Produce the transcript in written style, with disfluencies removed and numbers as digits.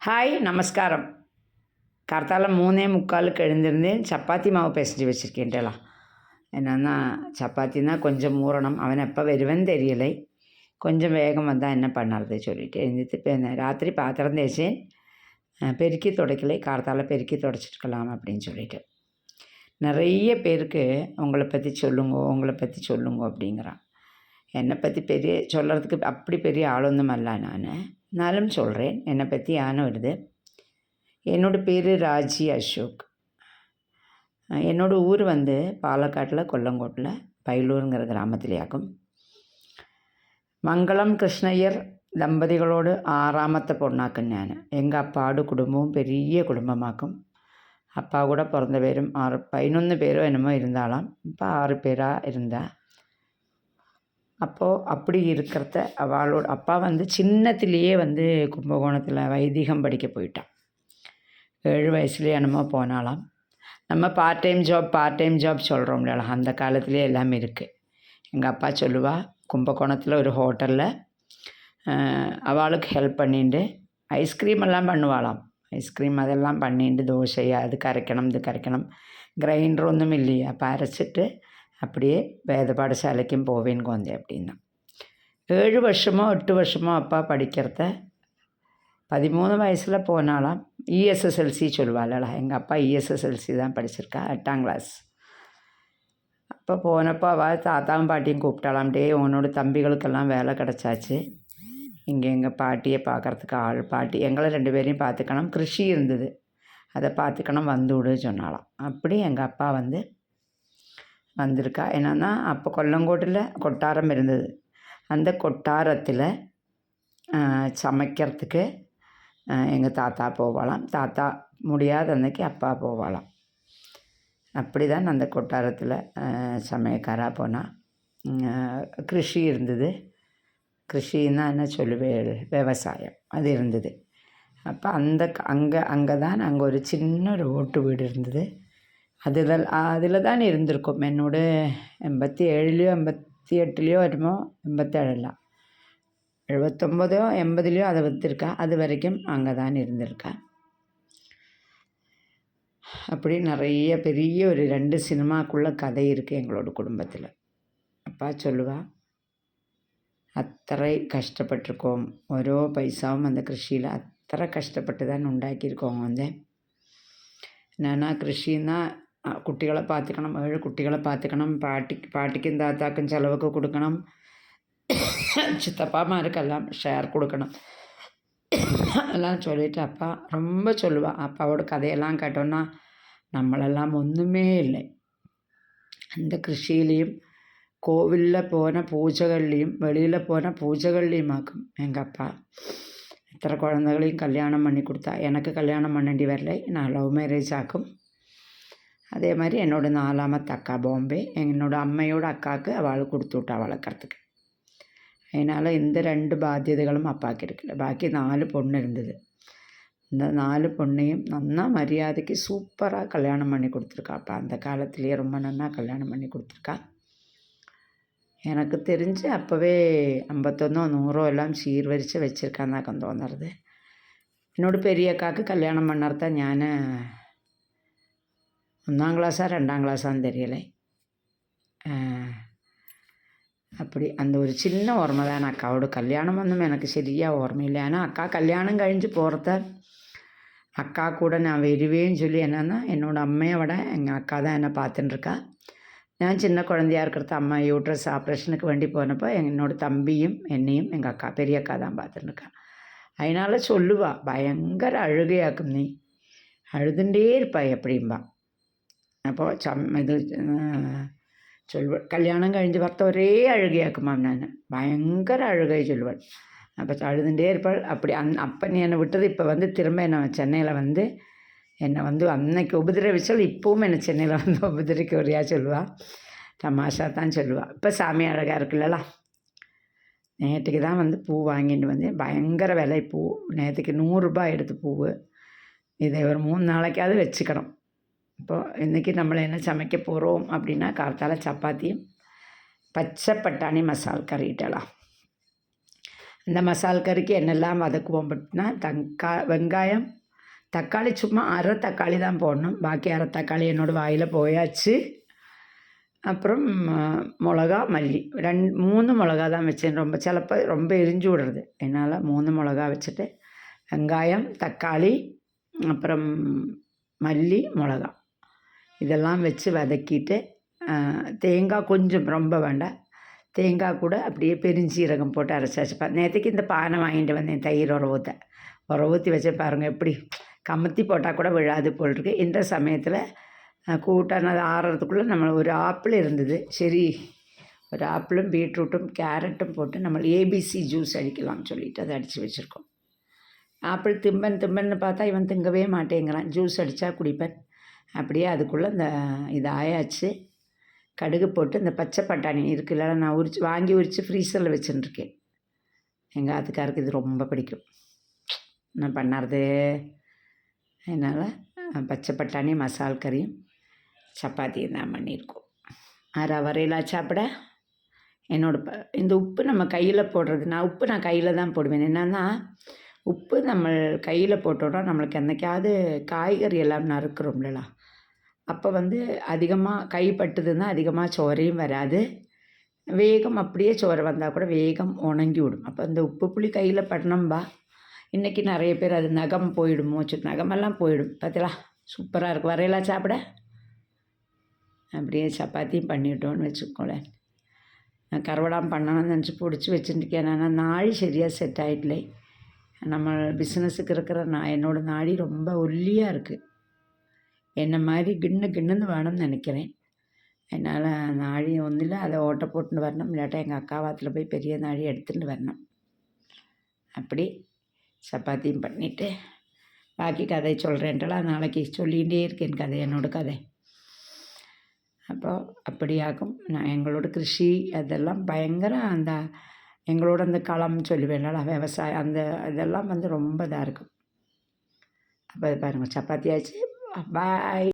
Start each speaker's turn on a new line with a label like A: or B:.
A: Hi நமஸ்காரம். கார்த்தால 3:45க்கு எழுந்திருந்தேன். சப்பாத்தி மாவு பிசைஞ்சு வச்சுருக்கேன்டலாம். என்னென்னா சப்பாத்தின்னா கொஞ்சம் ஊறணும். அவன் எப்போ வருவேன்னு தெரியலை. கொஞ்சம் வேகம் வந்தால் என்ன பண்ணுறது சொல்லிட்டு எழுந்திரித்து இப்போ ராத்திரி பாத்திரம் தேய்ச்சேன். பெருக்கி துடைக்கலை. கார்த்தால பெருக்கி துடைச்சிட்டுக்கலாம் அப்படின்னு சொல்லிட்டு நிறைய பேருக்கு உங்களை பற்றி சொல்லுங்க அப்படிங்கிறான். என்னை பற்றி சொல்கிறதுக்கு அப்படி பெரிய ஆளொன்றும் அல்ல நான். நானும் சொல்கிறேன். என்னை பற்றி யானை வருது. என்னோடய பேர் ராஜி அசோக். என்னோடய ஊர் பாலக்காட்டில் கொல்லங்கோட்டில் பைலூருங்கிற கிராமத்திலேயாக்கும். மங்களம் கிருஷ்ணய்யர் தம்பதிகளோடு 6ஆமത്തെ பொண்ணாக்கும் ഞാൻ. எங்கள் அப்பாவோட குடும்பமும் பெரிய குடும்பமாக்கும். அப்பா கூட பிறந்த பேரும் 11 பேரோ என்னமோ இருந்தாலாம். இப்போ 6 பேராக இருந்தா. அப்போது அப்படி இருக்கிறத அவளோட அப்பா சின்னத்திலேயே கும்பகோணத்தில் வைதிகம் படிக்க போயிட்டான். 7 வயசுலேயே என்னமோ போனாலாம். நம்ம பார்ட் டைம் ஜாப் சொல்கிறோம் இல்லையா, அந்த காலத்துலேயே எல்லாமே இருக்குது. எங்கள் அப்பா சொல்லுவா, கும்பகோணத்தில் ஒரு ஹோட்டலில் அவளுக்கு ஹெல்ப் பண்ணிட்டு ஐஸ்கிரீம் எல்லாம் பண்ணுவாளாம். ஐஸ்கிரீம் அதெல்லாம் பண்ணிட்டு தோசை அது கரைக்கணும் இது கரைக்கணும். கிரைண்டர் ஒன்றும் இல்லையா, அப்போ அரைச்சிட்டு அப்படியே வேத பாடசாலைக்கும் போவேன்னு வந்தேன் அப்படின்னா. 7 வருஷமோ 8 வருஷமோ அப்பா படிக்கிறத 13 வயசில் போனாலாம். இஎஸ்எஸ்எல்சி சொல்லுவாளா, எங்கள் அப்பா இஎஸ்எஸ்எல்சி தான் படிச்சிருக்கா, 8ஆம் கிளாஸ். அப்போ போனப்போ அவள் தாத்தாவும் பாட்டியும் கூப்பிட்டாலாம். உன்னோட தம்பிகளுக்கெல்லாம் வேலை கிடச்சாச்சு, இங்கே எங்கள் பாட்டியை பார்க்குறதுக்கு பாட்டி எங்களை 2 பேரையும் பார்த்துக்கணும், கிருஷி இருந்தது அதை பார்த்துக்கணும், விடு சொன்னாலாம். அப்படி எங்கள் அப்பா வந்திருக்கா. என்னன்னா அப்போ கொல்லங்கோட்டில் கொட்டாரம் இருந்தது. அந்த கொட்டாரத்தில் சமைக்கிறதுக்கு எங்கள் தாத்தா போவாளாம். தாத்தா முடியாத அன்னைக்கு அப்பா போவாளாம். அப்படி தான் அந்த கொட்டாரத்தில் சமையக்காராக போனால். கிருஷி இருந்தது. கிருஷின்னா என்ன சொல்லுவேன், விவசாயம் அது இருந்தது. அப்போ அங்கே தான் ஒரு சின்ன ஓட்டு வீடு இருந்தது. அதில் தான் இருந்திருக்கும். என்னோட 87லையோ 88லையோ வருமோ, 87 79ஓ 80லையோ அதை விற்றுருக்கா. அது வரைக்கும் அங்கே தான் இருந்திருக்கா. அப்படி நிறைய பெரிய ஒரு 2 சினிமாக்குள்ளே கதை இருக்குது எங்களோட குடும்பத்தில். அப்பா சொல்லுவா, அத்தனை கஷ்டப்பட்டிருக்கோம், ஓரோ பைசாவும் அந்த கிருஷியில் அத்தனை கஷ்டப்பட்டு தான் உண்டாக்கியிருக்கோம். என்னென்னா கிருஷின்னா குட்டிகளை பார்த்துக்கணும், 7 குட்டிகளை பார்த்துக்கணும், பாட்டிக்கும் தாத்தாக்கும் செலவுக்கு கொடுக்கணும், சித்தப்பாமாருக்கெல்லாம் ஷேர் கொடுக்கணும் எல்லாம் சொல்லிவிட்டு அப்பா ரொம்ப சொல்லுவாள். அப்பாவோட கதையெல்லாம் கேட்டோன்னா நம்மளெல்லாம் ஒன்றுமே இல்லை. அந்த கிருஷியிலையும் கோவிலில் போன பூஜைகள்லேயும் வெளியில் போன பூஜைகள்லேயுமாக்கும் எங்கள் அப்பா இத்தனை குழந்தைகளையும் கல்யாணம் பண்ணி கொடுத்தா. எனக்கு கல்யாணம் பண்ணி வரலை, நான் லவ் மேரேஜ் ஆக்கும். அதே மாதிரி என்னோட 4ஆமത്തെ அக்கா பாம்பே, என்னோடய அம்மையோட அக்காவுக்கு அவள் கொடுத்து விட்டா வளர்க்குறதுக்கு. அதனால் இந்த 2 பாத்தியதைகளும் அப்பாவுக்கு இருக்குல்ல. பாக்கி 4 பொண்ணு இருந்தது. இந்த 4 பொண்ணையும் நன்னா மரியாதைக்கு சூப்பராக கல்யாணம் பண்ணி கொடுத்துருக்கா. அப்போ அந்த காலத்துலேயே ரொம்ப நன்னா கல்யாணம் பண்ணி கொடுத்துருக்கா. எனக்கு தெரிஞ்சு அப்போவே 51 100 எல்லாம் சீர்வரித்து வச்சுருக்கான்னு தான் தோணுறது. என்னோட பெரிய அக்காவுக்கு கல்யாணம் பண்ணுறதான் ഞാൻ 1ஆம் கிளாஸா 2ஆம் கிளாஸான்னு தெரியலை. அப்படி அந்த ஒரு சின்ன ஓர்மை தான். அக்காவோட கல்யாணம் எனக்கு சரியாக ஓர்மையில்லை. ஆனால் அக்கா கல்யாணம் கழிஞ்சு போகிறத அக்கா கூட நான் வருவேன்னு சொல்லி, என்னென்னா என்னோடய அம்மையை விட எங்கள் அக்கா தான் என்னை பார்த்துட்டுருக்கா. நான் சின்ன குழந்தையாக இருக்கிறத அம்மா யூட்ரஸ் ஆப்ரேஷனுக்கு வேண்டி போனப்போ என்னோடய தம்பியும் என்னையும் எங்கள் அக்கா பெரிய அக்கா தான் பார்த்துட்டுருக்கா. அதனால் சொல்லுவா, பயங்கர அழுகையாக்கும், நீ அழுதுண்டே இருப்பா எப்படிம்பா. அப்போது இது சொல்லுவாள், கல்யாணம் கழிஞ்சு பார்த்த ஒரே அழுகையாக்குமா, நான் பயங்கர அழுகை சொல்லுவாள். அப்போ அழுதுண்டே இருப்பாள். அப்படி அப்போ நீ என்னை விட்டது இப்போ திரும்ப என்னை சென்னையில் என்னை அன்னைக்கு உபதிரவிச்சால் இப்போவும் என்னை சென்னையில் உபதிரிக்க வரையா சொல்லுவாள். தமாஷா தான் சொல்லுவாள். இப்போ சாமி அழகாக இருக்குல்லா. நேற்றுக்கு தான் பூ வாங்கிட்டு வந்தேன். பயங்கர விலை பூ. நேற்றுக்கு 100 ரூபாய் எடுத்து பூவு. இதை ஒரு 3 நாளைக்காவது வச்சுக்கணும். இப்போது இன்றைக்கி நம்மளை என்ன சமைக்க போகிறோம் அப்படின்னா, கார்த்தால சப்பாத்தியும் பச்சை பட்டாணி மசால் கறிட்டலாம். இந்த மசால் கறிக்கு என்னெல்லாம் வதக்குவோம் அப்படின்னா வெங்காயம், தக்காளி சும்மா அரை தக்காளி தான் போடணும். பாக்கி அரை தக்காளி என்னோடய வாயில் போயாச்சு. அப்புறம் மிளகா, மல்லி 3 மிளகா தான் வச்சேன். சிலப்போ ரொம்ப எரிஞ்சு விடுறது. என்னால் 3 மிளகா வச்சுட்டு வெங்காயம், தக்காளி, அப்புறம் மல்லி, மிளகா இதெல்லாம் வச்சு வதக்கிட்டு தேங்காய் கொஞ்சம் ரொம்ப வேண்டாம். தேங்காய் கூட அப்படியே பெருஞ்சீரகம் போட்டு அரைச்சாச்சு. நேற்றுக்கு இந்த பானை வாங்கிட்டு வந்தேன் தயிர் உர ஊற்றி வச்சு பாருங்கள் எப்படி கமுத்தி போட்டால் கூட விழாது போல் இருக்குது. இந்த சமயத்தில் கூட்டானது ஆறுறதுக்குள்ளே நம்ம ஒரு ஆப்பிள் இருந்தது. சரி, ஒரு ஆப்பிளும் பீட்ரூட்டும் கேரட்டும் போட்டு நம்ம ஏபிசி ஜூஸ் அடிக்கலாம்னு சொல்லிட்டு அதை அடித்து வச்சுருக்கோம். ஆப்பிள் திம்பன்னு பார்த்தா இவன் திங்கவே மாட்டேங்கிறான். ஜூஸ் அடித்தா குடிப்பேன். அப்படியே அதுக்குள்ளே இது ஆயாச்சு. கடுகு போட்டு இந்த பச்சை பட்டாணி இருக்குல்ல, நான் வாங்கி உரித்து ஃப்ரீசரில் வச்சுட்டுருக்கேன். எங்கள் ஆத்துக்காருக்கு இது ரொம்ப பிடிக்கும். என்ன பண்ணுறது, அதனால் பச்சை பட்டாணி மசால் கறியும் சப்பாத்தியும் தான் பண்ணியிருக்கோம். வரையிலாம் சாப்பிட இந்த உப்பு நம்ம கையில் போடுறது. நான் கையில் தான் போடுவேன். என்னென்னா உப்பு நம்ம கையில் போட்டோன்னா நம்மளுக்கு என்றைக்காவது காய்கறி எல்லாம் நறுக்கிறோம்ல, அப்போ அதிகமாக கைப்பட்டுதுன்னா அதிகமாக சோறையும் வராது. வேகம் அப்படியே சோறை வந்தால் கூட வேகம் உணங்கி விடும். அப்போ இந்த உப்பு புளி கையில் படணும்பா. இன்றைக்கி நிறைய பேர் அது நகம் போயிடுமோ, நகமெல்லாம் போயிடும். பார்த்தீங்களா, சூப்பராக இருக்கும். வரையலாம் சாப்பிட. அப்படியே சப்பாத்தியும் பண்ணிவிட்டோன்னு வச்சுக்கோங்களேன். நான் கருவடாம் பண்ணணும்னு நினச்சி பிடிச்சி வச்சுருக்கேன். ஆனால் நாழி சரியாக செட் ஆகிடலை. நம்ம பிஸ்னஸுக்கு இருக்கிற என்னோடய நாடி ரொம்ப ஒல்லியாக இருக்குது. என்னை மாதிரி கிண்ணுன்னு வேணும்னு நினைக்கிறேன். என்னால் நாழி ஒன்றில் அதை ஓட்டை போட்டுன்னு வரணும். இல்லாட்டா எங்கள் அக்காவாத்தில் போய் பெரிய நாழி எடுத்துகிட்டு வரணும். அப்படி சப்பாத்தியும் பண்ணிவிட்டு பாக்கி கதை சொல்கிறேன்ட்டலாம். நாளைக்கு சொல்லிகிட்டே இருக்கேன் கதை, என்னோடய கதை. அப்போது அப்படியாகும். எங்களோட கிருஷி அதெல்லாம் பயங்கர எங்களோட அந்த களம் சொல்லுவேன்ல, விவசாயம் இதெல்லாம் ரொம்ப இதாக இருக்கும். அப்போ பாருங்கள், சப்பாத்தி ஆச்சு. பாய்.